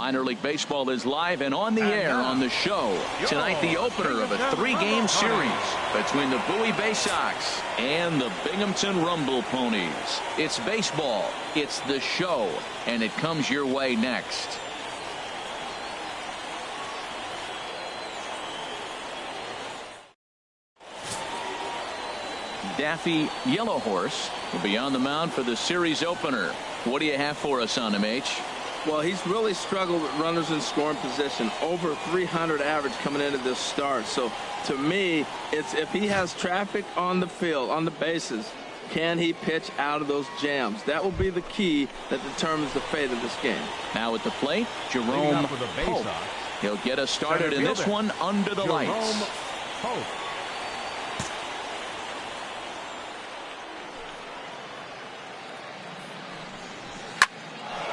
Minor League Baseball is live and on the air on the show. Tonight, the opener of a 3-game series between the Bowie Bay Sox and the Binghamton Rumble Ponies. It's baseball, it's the show, and it comes your way next. Daffy Yellow Horse will be on the mound for the series opener. What do you have for us on him, H? Well, he's really struggled with runners in scoring position. Over 300 average coming into this start. So, to me, it's if he has traffic on the field, on the bases, can he pitch out of those jams? That will be the key that determines the fate of this game. Now at the plate, Jerome Pope. He'll get us started in this one under the lights.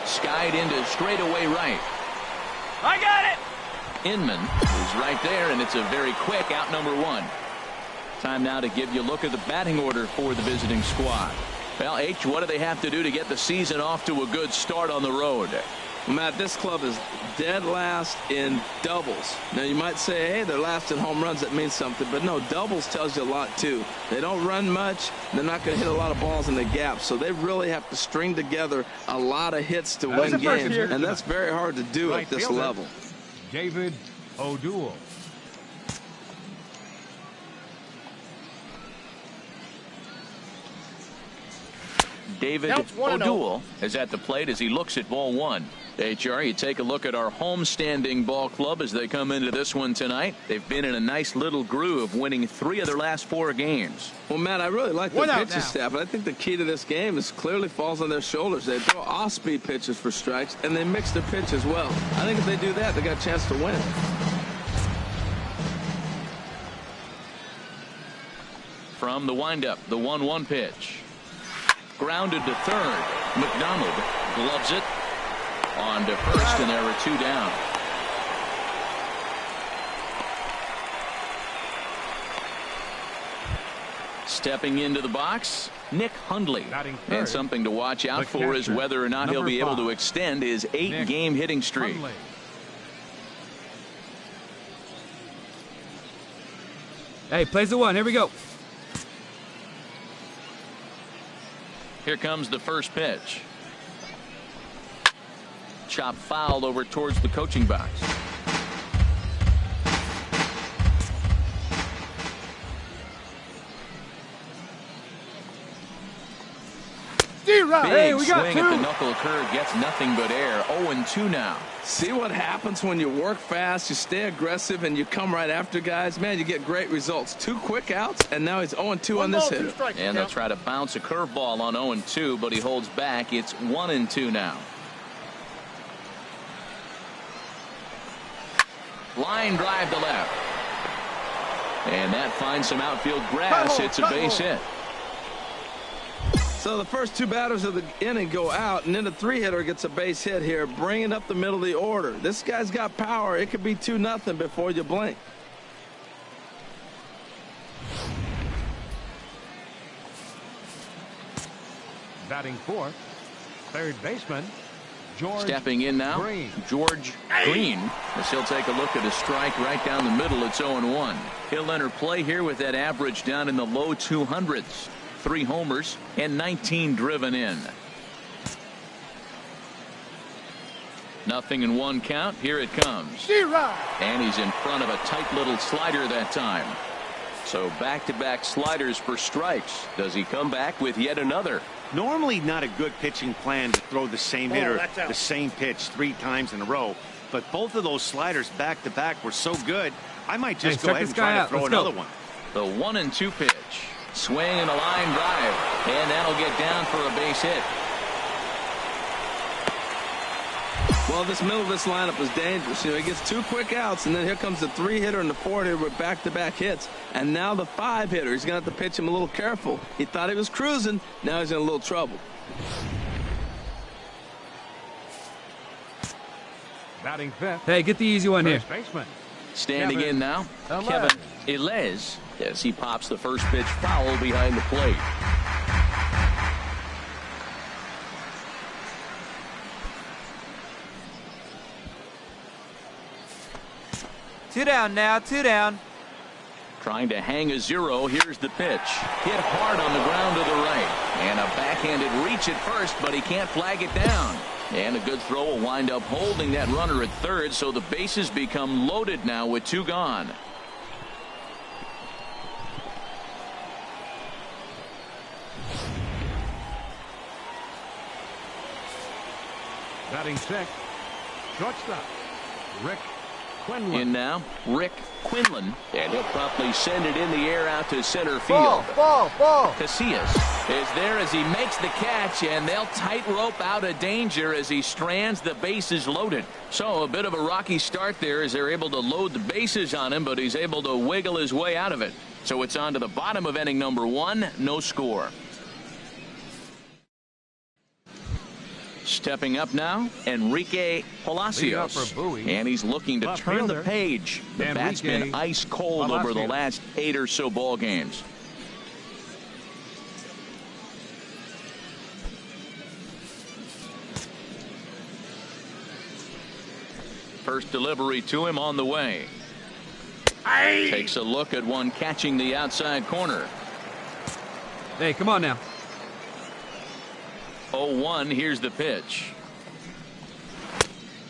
Skied into straightaway right. I got it. Inman is right there, and it's a very quick out number 1. Time now to give you a look at the batting order for the visiting squad. Well, H, what do they have to do to get the season off to a good start on the road? Well, Matt, this club is dead last in doubles. Now, you might say, hey, they're last in home runs. That means something. But no, doubles tells you a lot, too. They don't run much. They're not going to hit a lot of balls in the gap. So they really have to string together a lot of hits to win games. And that's very hard to do at this level. David O'Doul. David O'Doul is at the plate as he looks at ball 1. HR, you take a look at our home-standing ball club as they come into this one tonight. They've been in a nice little groove, winning 3 of their last 4 games. Well, Matt, I really like the pitching staff, but I think the key to this game is clearly falls on their shoulders. They throw off-speed pitches for strikes, and they mix their pitch as well. I think if they do that, they got a chance to win. From the windup, the 1-1 pitch. Grounded to third. McDonald gloves it. On to first, and there are 2 down. Stepping into the box, Nick Hundley. And something to watch out for is whether or not he'll be able to extend his 8-game hitting streak. Hey, plays the 1. Here we go. Here comes the first pitch. Chop foul over towards the coaching box. Hey, we got swing 2. at the knuckle curve gets nothing but air. 0-2 now. See what happens when you work fast, you stay aggressive, and you come right after guys. Man, you get great results. 2 quick outs, and now he's 0-2 on this hitter. And they'll try to bounce a curveball on 0-2, but he holds back. It's 1-2 now. Line drive to left. And that finds some outfield grass. It's a base hit. So the first 2 batters of the inning go out, and then the 3-hitter gets a base hit here, bringing up the middle of the order. This guy's got power. It could be 2-0 before you blink. Batting 4th, third baseman, George Stepping in now, Green. George Green, as he'll take a look at a strike right down the middle. It's 0-1. He'll enter play here with that average down in the low 200s. 3 homers and 19 driven in. 0-1 count. Here it comes. And he's in front of a tight little slider that time. So back-to-back sliders for strikes. Does he come back with yet another? Normally not a good pitching plan to throw the same hitter the same pitch 3 times in a row. But both of those sliders back-to-back were so good, I might just go ahead and try to throw another one. The 1-2 pitch. Swing and a line drive, and that'll get down for a base hit. Well, this middle of this lineup is dangerous. You know, he gets 2 quick outs, and then here comes the 3-hitter and the 4-hitter with back-to-back hits. And now the 5-hitter. He's going to have to pitch him a little careful. He thought he was cruising. Now he's in a little trouble. Batting 5th. Hey, get the easy one here. Baseman. Standing in now, Kevin Elez, as he pops the first pitch foul behind the plate. 2 down now, 2 down. Trying to hang a 0. Here's the pitch. Hit hard on the ground to the right. And a backhanded reach at first, but he can't flag it down. And a good throw will wind up holding that runner at third, so the bases become loaded now with 2 gone. Batting 6th, shortstop, Rick Quinlan. In now, Rick Quinlan, and he'll promptly send it in the air out to center field. Ball. Casillas is there as he makes the catch, and they'll tightrope out of danger as he strands the bases loaded. So a bit of a rocky start there as they're able to load the bases on him, but he's able to wiggle his way out of it. So it's on to the bottom of inning number 1, no score. Stepping up now, Enrique Palacios, for Bowie. and he's looking to Left turn the fielder, page. The bat's been Enrique ice cold over the Palacios. last 8 or so ball games. First delivery to him on the way. Takes a look at one catching the outside corner. Hey, come on now. 0-1, here's the pitch.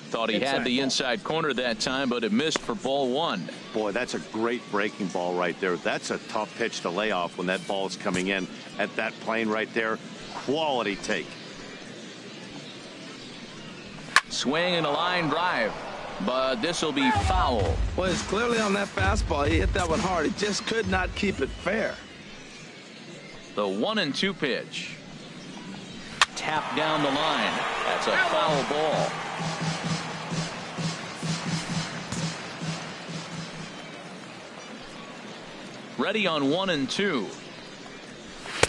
Thought he had the inside corner that time, but it missed for ball 1. Boy, that's a great breaking ball right there. That's a tough pitch to lay off when that ball is coming in at that plane right there. Quality take. Swing and a line drive, but this will be foul. Well, it's clearly on that fastball. He hit that one hard. He just could not keep it fair. The 1-2 pitch. Tapped down the line. That's a foul ball. Ready on 1-2.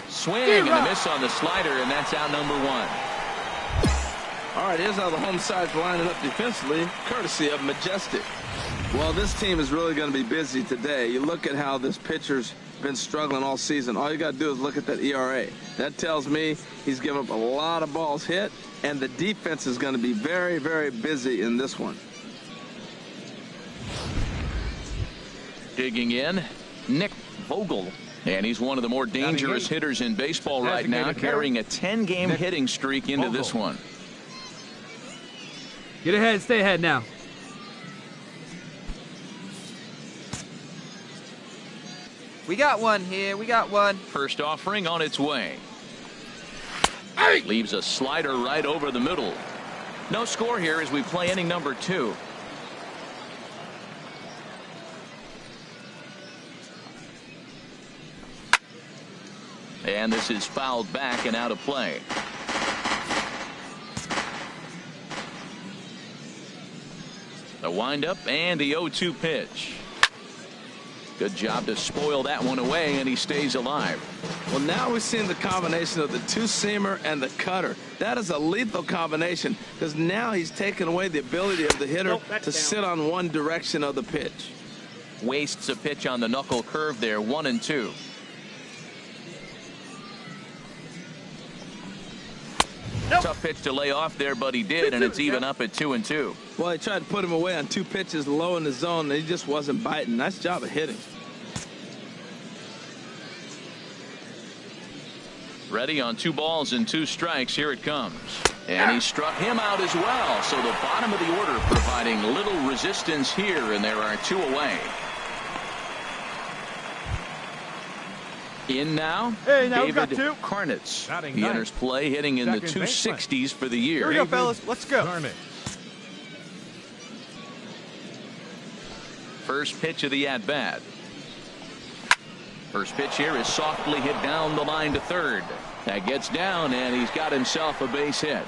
Swing and a miss on the slider, and that's out number 1. All right, here's how the home side's lining up defensively, courtesy of Majestic. Well, this team is really going to be busy today. You look at how this pitcher's been struggling all season. All you got to do is look at that ERA. That tells me he's given up a lot of balls hit, and the defense is going to be very, very busy in this one. Digging in, Nick Vogel. And he's one of the more dangerous hitters in baseball right now, carrying a 10-game hitting streak into this one. Get ahead, stay ahead now. We got one here. We got one. First offering on its way. Leaves a slider right over the middle. No score here as we play inning number 2. And this is fouled back and out of play. The windup and the 0-2 pitch. Good job to spoil that one away, and he stays alive. Well, now we're seeing the combination of the two-seamer and the cutter. That is a lethal combination because now he's taken away the ability of the hitter to sit on one direction of the pitch. Wastes a pitch on the knuckle curve there, 1-2. Tough pitch to lay off there, but he did, and it's even up at 2-2. Well, he tried to put him away on 2 pitches low in the zone, and he just wasn't biting. Nice job of hitting. Ready on 2 balls and 2 strikes. Here it comes. And he struck him out as well. So the bottom of the order providing little resistance here, and there are 2 away. In now, Hey, now we've got David 2. Karnitz. Batting He ninth. enters play hitting in the Second baseman. 260s for the year. Here we go, fellas. Let's go. Darn it. First pitch of the at-bat. First pitch here is softly hit down the line to third. That gets down, and he's got himself a base hit.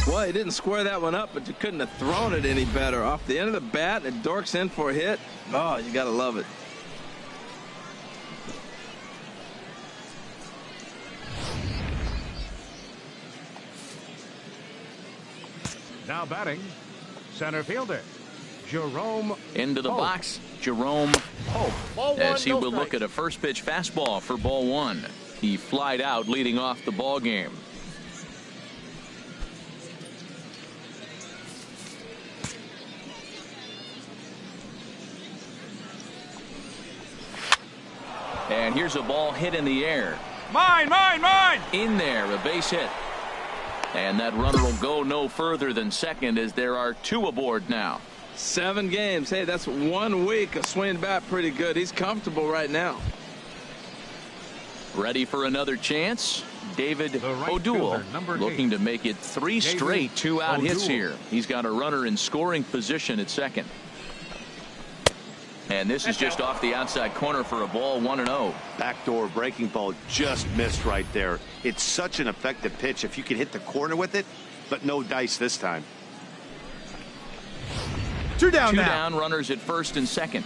Well, he didn't square that one up, but you couldn't have thrown it any better. Off the end of the bat, and Dork's in for a hit. Oh, you got to love it. Now batting, center fielder, Jerome Into the Pope. box, Jerome Pope. Ball As 1, he no will look strikes. at a first pitch fastball for ball 1. He flied out leading off the ball game. And here's a ball hit in the air. Mine. In there, a base hit. And that runner will go no further than second as there are 2 aboard now. 7 games. Hey, that's 1 week of swinging bat pretty good. He's comfortable right now. Ready for another chance? David right O'Doul fielder, number looking 8. to make it 3 straight 2-out hits O'Doul. here. He's got a runner in scoring position at second. And this is just off the outside corner for a ball, 1-0. Backdoor breaking ball just missed right there. It's such an effective pitch if you can hit the corner with it, but no dice this time. 2 down 2 now. down, runners at first and second.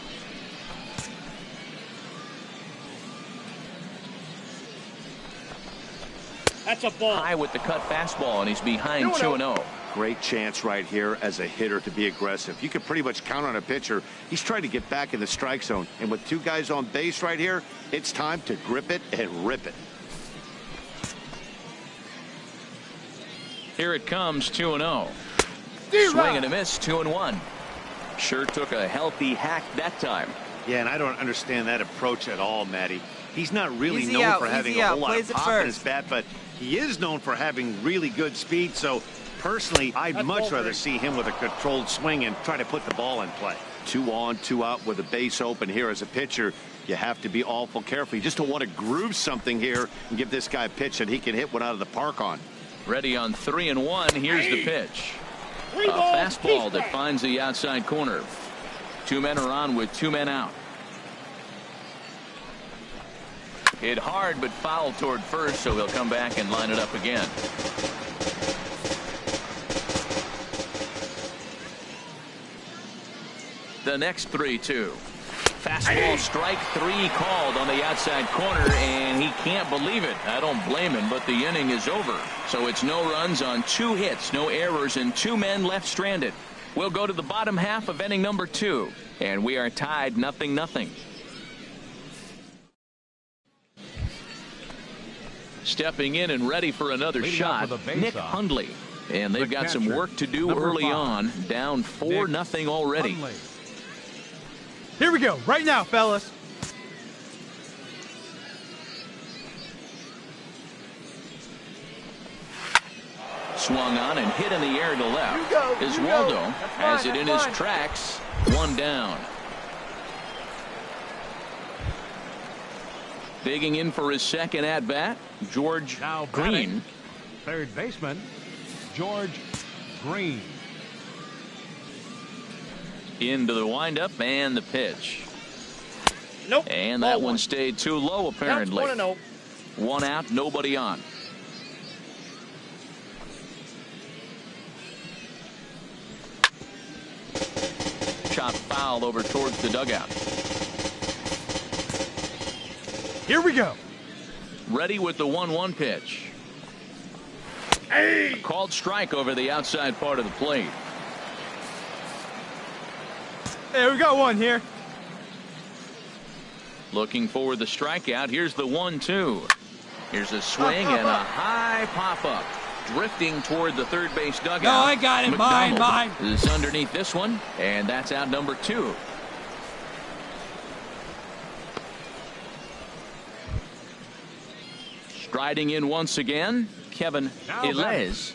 That's a ball. High with the cut fastball, and he's behind 2-0. Great chance right here as a hitter to be aggressive. You can pretty much count on a pitcher. He's trying to get back in the strike zone. And with 2 guys on base right here, it's time to grip it and rip it. Here it comes, 2-0. Swing and a miss, 2-1. Sure took a healthy hack that time. Yeah, and I don't understand that approach at all, Matty. He's not really Easy known out, for having easy a out. whole lot Plays of it pop in first. his bat, but he is known for having really good speed. So personally, I'd That's much ball rather three. see him with a controlled swing and try to put the ball in play. 2 on, 2 out with a base open here as a pitcher. You have to be awful careful. You just don't want to groove something here and give this guy a pitch that he can hit one out of the park on. Ready on 3-1. Here's the pitch. A 3 balls, fastball he's that back. finds the outside corner. 2 men are on with 2 men out. Hit hard but fouled toward first, so he'll come back and line it up again. The next 3-2. Fastball strike 3 called on the outside corner, and he can't believe it. I don't blame him, but the inning is over. So it's no runs on 2 hits, no errors, and 2 men left stranded. We'll go to the bottom half of inning number 2, and we are tied 0-0. Stepping in and ready for another Leading shot, off with a base Nick off. Hundley. And they've The got some catcher, work to do number early 5. on, down 4-0 already. Hundley. Here we go. Right now, fellas. Swung on and hit in the air to left. You go, As you go. Waldo That's has fine, it in that's his fine. tracks. 1 down. Digging in for his second at bat, George Now Green. batting, third baseman, George Green. Into the windup and the pitch. Nope. And Ball that one 1. stayed too low Counts apparently. 1-0. 1 out, nobody on. Shot foul over towards the dugout. Here we go. Ready with the 1-1 pitch. A called strike over the outside part of the plate. Hey, we got one here. Looking for the strikeout. Here's the 1-2. Here's a swing and a high pop-up. Drifting toward the third base dugout. No, I got it. Mine, McDonald mine. is underneath this one, and that's out number 2. Striding in once again, Kevin Now Elez.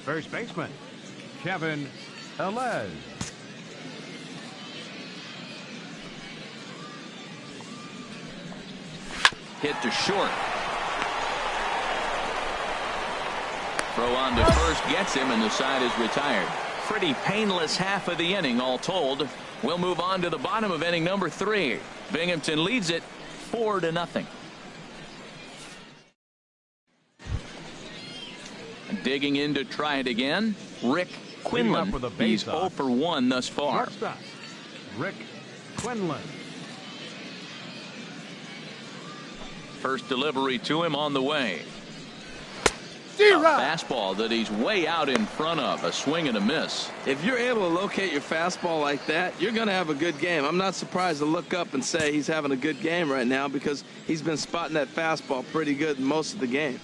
First baseman, Kevin Elez. Hit to short. Throw on to first gets him, and the side is retired. Pretty painless half of the inning, all told. We'll move on to the bottom of inning number 3. Binghamton leads it 4-0. Digging in to try it again, Rick Leading Quinlan. off with a He's base 0 off. for 1 thus far. Shortstop, Rick Quinlan. First delivery to him on the way. A D-Rod. fastball that he's way out in front of. A swing and a miss. If you're able to locate your fastball like that, you're going to have a good game. I'm not surprised to look up and say he's having a good game right now because he's been spotting that fastball pretty good most of the game.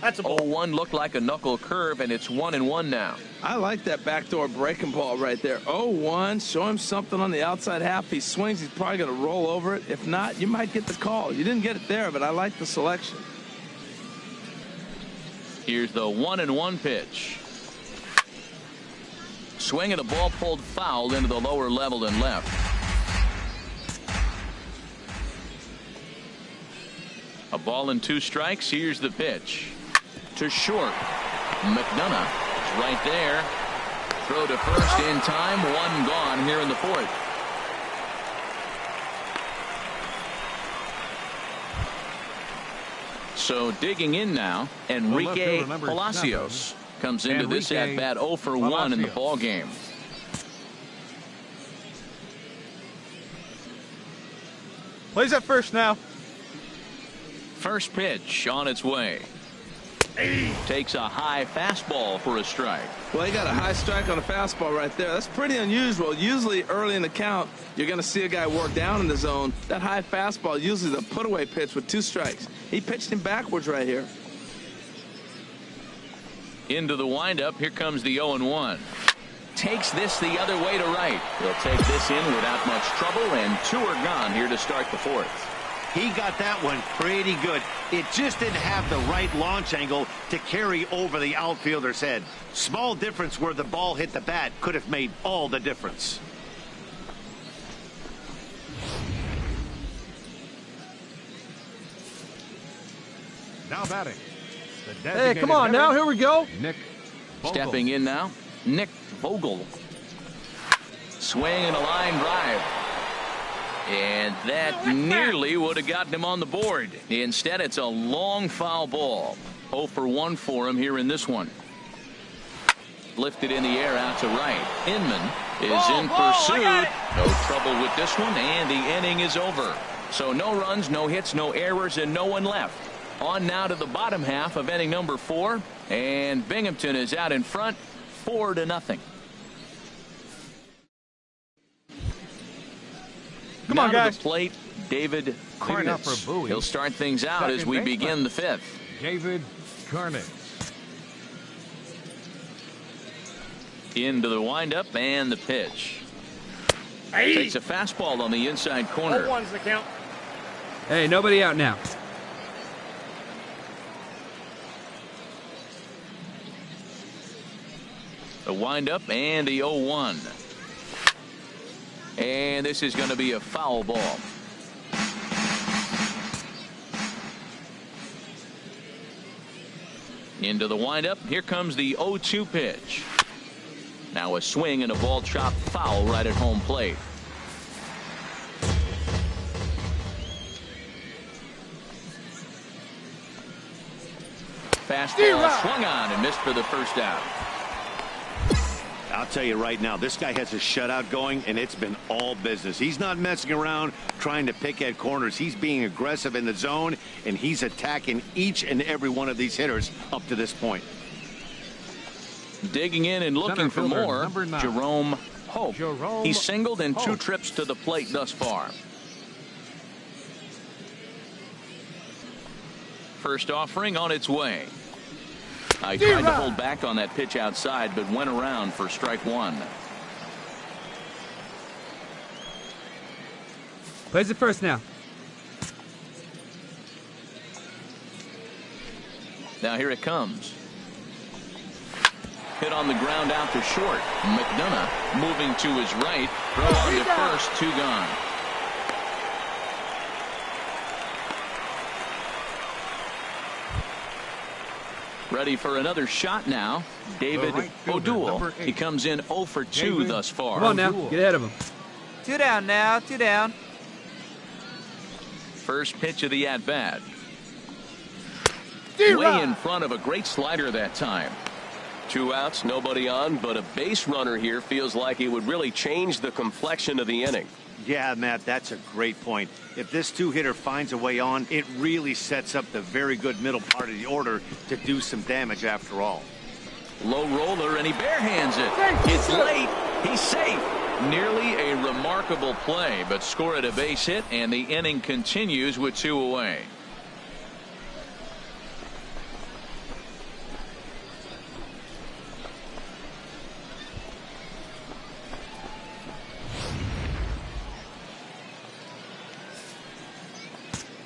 That's a ball. 0-1 looked like a knuckle curve, and it's 1-1 now. I like that backdoor breaking ball right there. 0-1, show him something on the outside half. If he swings, he's probably going to roll over it. If not, you might get the call. You didn't get it there, but I like the selection. Here's the 1-1 pitch. Swing of the ball pulled foul into the lower level and left. A ball and 2 strikes. Here's the pitch. To short. McDonough is right there. Throw to first in time. 1 gone here in the 4th. So digging in now, Enrique Palacios comes into this at bat 0 for 1 in the ball game. Plays at first now. First pitch on its way. Takes a high fastball for a strike. Well, he got a high strike on a fastball right there. That's pretty unusual. Usually early in the count, you're going to see a guy work down in the zone. That high fastball, usually the put-away pitch with 2 strikes. He pitched him backwards right here. Into the windup. Here comes the 0-1. Takes this the other way to right. He'll take this in without much trouble, and 2 are gone here to start the 4th. He got that one pretty good. It just didn't have the right launch angle to carry over the outfielder's head. Small difference where the ball hit the bat could have made all the difference. Now batting. The Hey, come on now. Here we go. Nick Vogel. Stepping in now, Nick Vogel. Swing and a line drive. And that nearly would have gotten him on the board. Instead, it's a long foul ball. 0 for 1 for him here in this one. Lifted in the air out to right. Inman is in pursuit. No trouble with this one, and the inning is over. So no runs, no hits, no errors, and no one left. On now to the bottom half of inning number 4, and Binghamton is out in front, 4-0. Come on, guys. To the plate, David Karnitz. Bowie. He'll start things out as we begin the 5th. David Karnitz. Into the windup and the pitch. Takes a fastball on the inside corner. 0-1's the count. Hey, nobody out now. The windup and the 0-1. And this is going to be a foul ball. Into the windup. Here comes the 0-2 pitch. Now a swing and a ball chopped foul right at home plate. Fastball swung on and missed for the first out. I'll tell you right now, this guy has a shutout going, and it's been all business. He's not messing around trying to pick at corners. He's being aggressive in the zone, and he's attacking each and every one of these hitters up to this point. Digging in and looking for more, Jerome Hope. He's singled in 2 trips to the plate thus far. First offering on its way. I tried to hold back on that pitch outside, but went around for strike 1. Plays it first now. Now here it comes. Hit on the ground out to short. McDonough moving to his right. Throw on to first. 2 gone. Ready for another shot now. David O'Doul. He comes in 0 for 2 thus far. Come on now. Get ahead of him. 2 down now. 2 down. First pitch of the at-bat. Way in front of a great slider that time. 2 outs, nobody on, but a base runner here feels like it would really change the complexion of the inning. Yeah, Matt, that's a great point. If this 2-hitter finds a way on, it really sets up the very good middle part of the order to do some damage after all. Low roller, and he barehands it. It's late. He's safe. Nearly a remarkable play, but scored a base hit, and the inning continues with 2 away.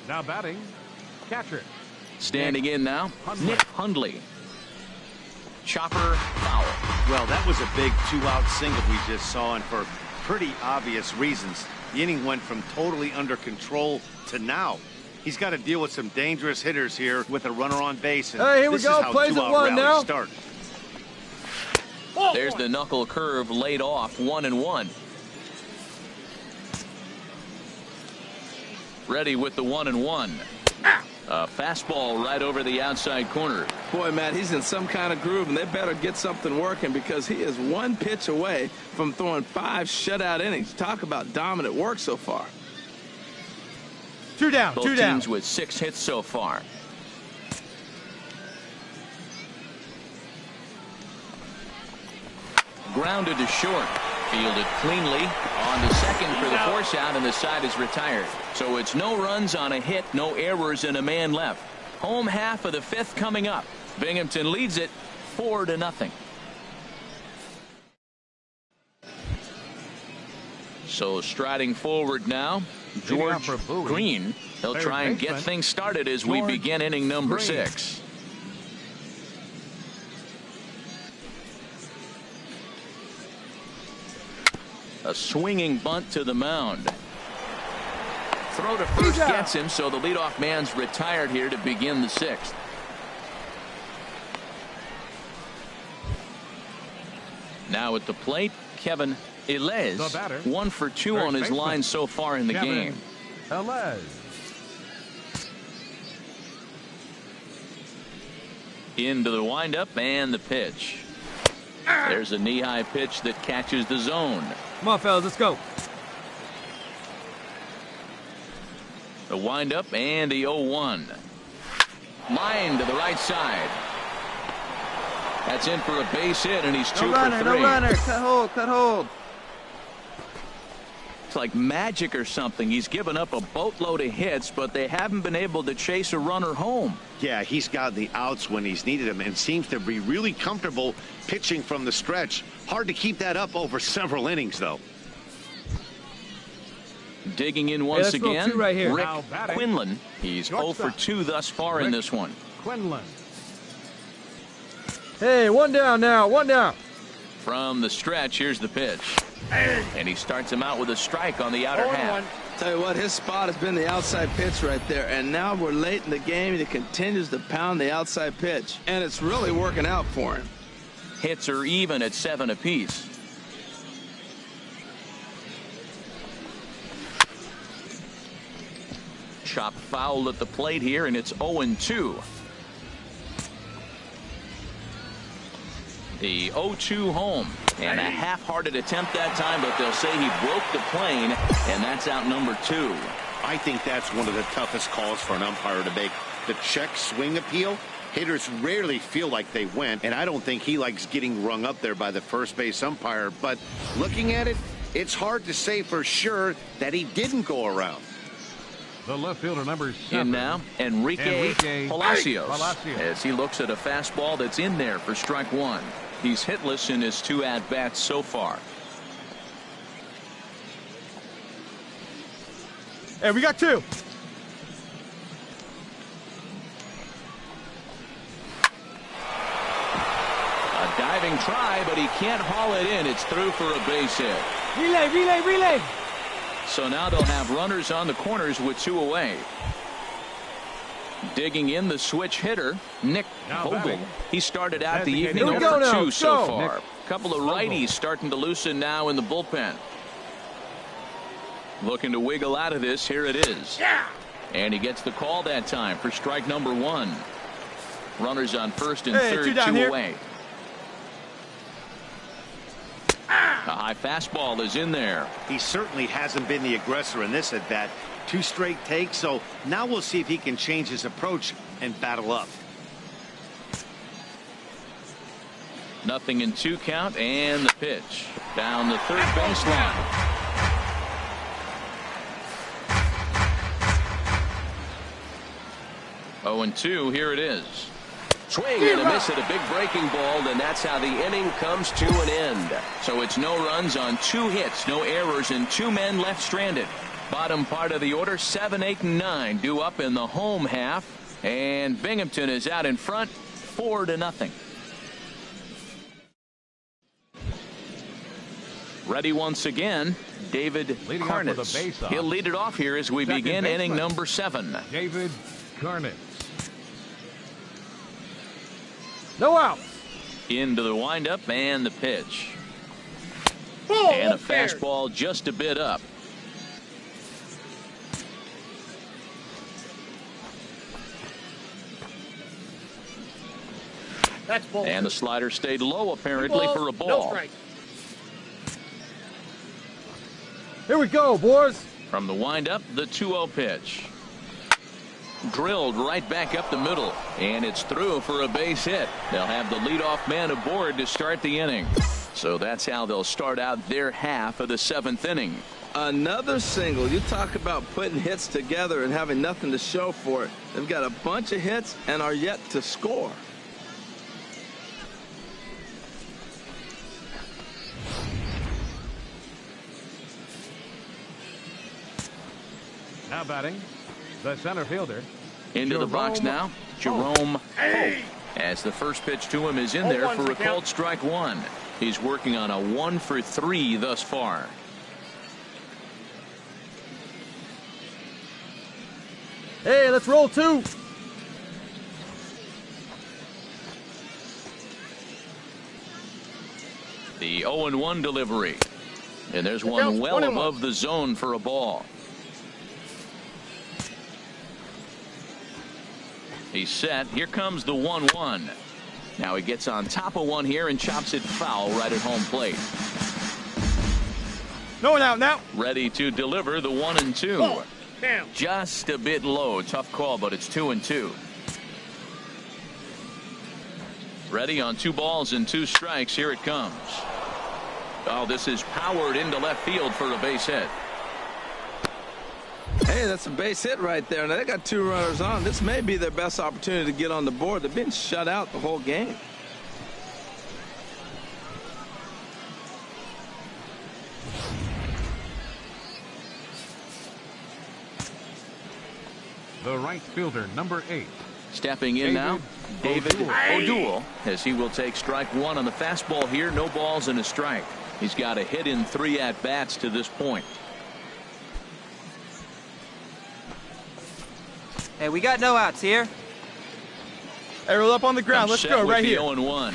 Now batting, catcher. Standing in now, Nick Hundley. Chopper foul. Well, that was a big 2-out single we just saw, and for pretty obvious reasons. The inning went from totally under control to now. He's got to deal with some dangerous hitters here with a runner on base. And hey, here we go. Plays at one now. Start. There's the knuckle curve laid off, 1-1. Ready with the 1-1. A fastball right over the outside corner. Boy, Matt, he's in some kind of groove, and they better get something working because he is one pitch away from throwing 5 shutout innings. Talk about dominant work so far. 2 down, Both 2 down. teams with 6 hits so far. Grounded to short. Fielded cleanly. On to second for the force out, and the side is retired. So it's no runs on a hit, no errors, and a man left. Home half of the 5th coming up. Binghamton leads it 4-0. So striding forward now, George Green. He'll try and get things started as we begin inning number 6. A swinging bunt to the mound. Throw to first gets him, so the leadoff man's retired here to begin the 6th. Now at the plate, Kevin Ilez, 1 for 2 on his line so far in the game. Into the windup and the pitch. There's a knee-high pitch that catches the zone. Come on, fellas, let's go. The windup and the 0-1. Line to the right side. That's in for a base hit, and he's 2 for 3. No runner. Cut hold. It's like magic or something. He's given up a boatload of hits, but they haven't been able to chase a runner home. Yeah, he's gotten the outs when he's needed them and seems to be really comfortable pitching from the stretch. Hard to keep that up over several innings, though. Digging in once again, right here. Rick Quinlan. He's 0 for 2 thus far in this one. Quinlan. Hey, 1 down now, 1 down. From the stretch, here's the pitch. And he starts him out with a strike on the outer half. Tell you what, his spot has been the outside pitch right there, and now we're late in the game, and he continues to pound the outside pitch, and it's really working out for him. Hits are even at 7 apiece. Chop foul at the plate here, and it's 0-2. The 0-2 home, and a half-hearted attempt that time, but they'll say he broke the plane, and that's out number 2. I think that's one of the toughest calls for an umpire to make. The check swing appeal. Hitters rarely feel like they went, and I don't think he likes getting rung up there by the first base umpire. But looking at it, it's hard to say for sure that he didn't go around. The left fielder, number 7. In now, Enrique Palacios, as he looks at a fastball that's in there for strike 1. He's hitless in his 2 at-bats so far. Hey, we got 2. A diving try, but he can't haul it in. It's through for a base hit. Relay. So now they'll have runners on the corners with 2 away. Digging in the switch hitter, Nick Vogel. He started out the evening 0 for 2 so far. A couple of righties starting to loosen now in the bullpen. Looking to wiggle out of this. Here it is. And he gets the call that time for strike number 1. Runners on first and third, 2 away. A high fastball is in there. He certainly hasn't been the aggressor in this at bat. 2 straight takes, so now we'll see if he can change his approach and battle up. Nothing in 2 count, and the pitch down the third baseline. Oh, and 2, here it is. Swing and a miss at a big breaking ball, and that's how the inning comes to an end. So it's no runs on 2 hits, no errors, and 2 men left stranded. Bottom part of the order, 7, 8, and 9 due up in the home half. And Binghamton is out in front, 4-0. Ready once again, David Karnitz. He'll lead it off here as we begin inning number 7. David Karnitz. No outs. Into the windup and the pitch. Oh, And a fair. fastball just a bit up. That's ball. And the slider stayed low apparently for a ball. No strike. Here we go, boys. From the windup, the 2-0 pitch. Drilled right back up the middle, and it's through for a base hit. They'll have the leadoff man aboard to start the inning. So that's how they'll start out their half of the 7th inning. Another single. You talk about putting hits together and having nothing to show for it. They've got a bunch of hits and are yet to score. Now batting, the center fielder. Into the box now, Jerome Hope. As the first pitch to him is in there for a called strike 1. He's working on a 1 for 3 thus far. Hey, let's roll 2. The 0-1 delivery. And there's one well above the zone for a ball. He's set. Here comes the 1-1. Now he gets on top of one here and chops it foul right at home plate. No one out now. Ready to deliver the 1-2. Oh, damn. Just a bit low. Tough call, but it's 2-2. Ready on 2 balls and 2 strikes. Here it comes. Oh, this is powered into left field for a base hit. Hey, that's a base hit right there. Now they got 2 runners on. This may be their best opportunity to get on the board. They've been shut out the whole game. The right fielder, number 8. Stepping in now, David O'Doul, as he will take strike 1 on the fastball here. No balls and a strike. He's got a hit in 3 at-bats to this point. Hey, we got no outs here. Hey, roll up on the ground. Let's go right here. 0-1.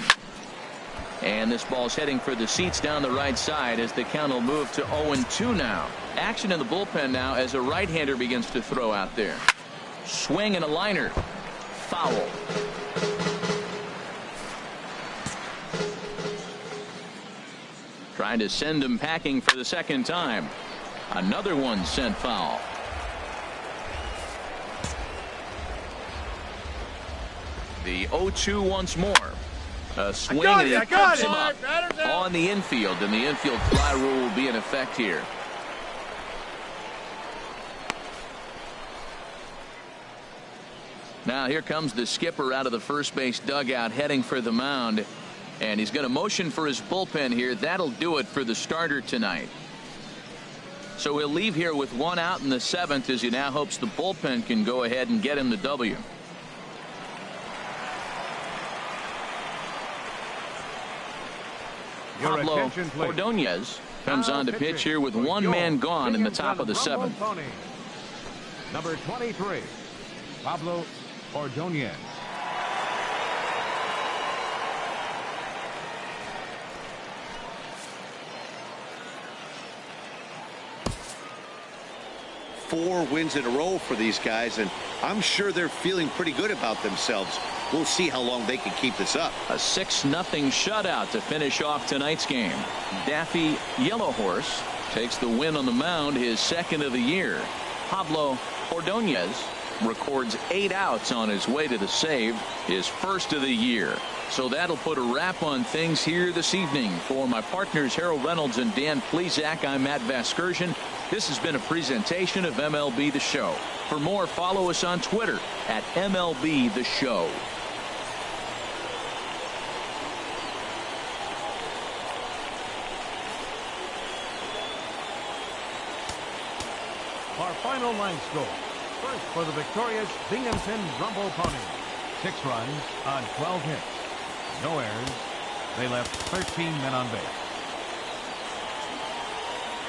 And this ball's heading for the seats down the right side as the count will move to 0-2 now. Action in the bullpen now as a right-hander begins to throw out there. Swing and a liner. Foul. Trying to send him packing for the second time. Another one sent foul. The 0-2 once more. A swing and he pops him up on the infield, and the infield fly rule will be in effect here. Now here comes the skipper out of the first base dugout heading for the mound, and he's going to motion for his bullpen here. That'll do it for the starter tonight. So he'll leave here with 1 out in the 7th as he now hopes the bullpen can go ahead and get him the W. Pablo Ordonez comes on to pitch here with 1 man gone in the top of the 7th. Number 23, Pablo Ordonez. Four wins in a row for these guys, and I'm sure they're feeling pretty good about themselves. We'll see how long they can keep this up. A 6-0 shutout to finish off tonight's game. Daffy Yellowhorse takes the win on the mound, his 2nd of the year. Pablo Ordonez records 8 outs on his way to the save, his 1st of the year. So that'll put a wrap on things here this evening. For my partners Harold Reynolds and Dan Plesac, I'm Matt Vasgersian. This has been a presentation of MLB The Show. For more, follow us on Twitter at MLB The Show. final line score. First for the victorious Binghamton Rumble Ponies. 6 runs on 12 hits. No errors. They left 13 men on base.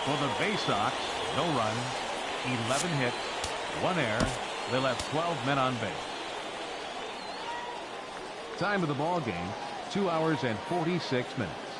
For the Bay Sox, no runs, 11 hits, 1 error. They left 12 men on base. Time of the ball game, 2 hours and 46 minutes.